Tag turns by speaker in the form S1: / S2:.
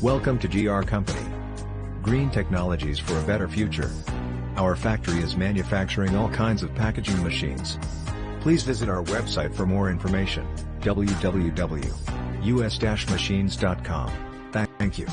S1: Welcome to GR Company. Green technologies for a better future. Our factory is manufacturing all kinds of packaging machines. Please visit our website for more information, www.us-machines.com. Thank you.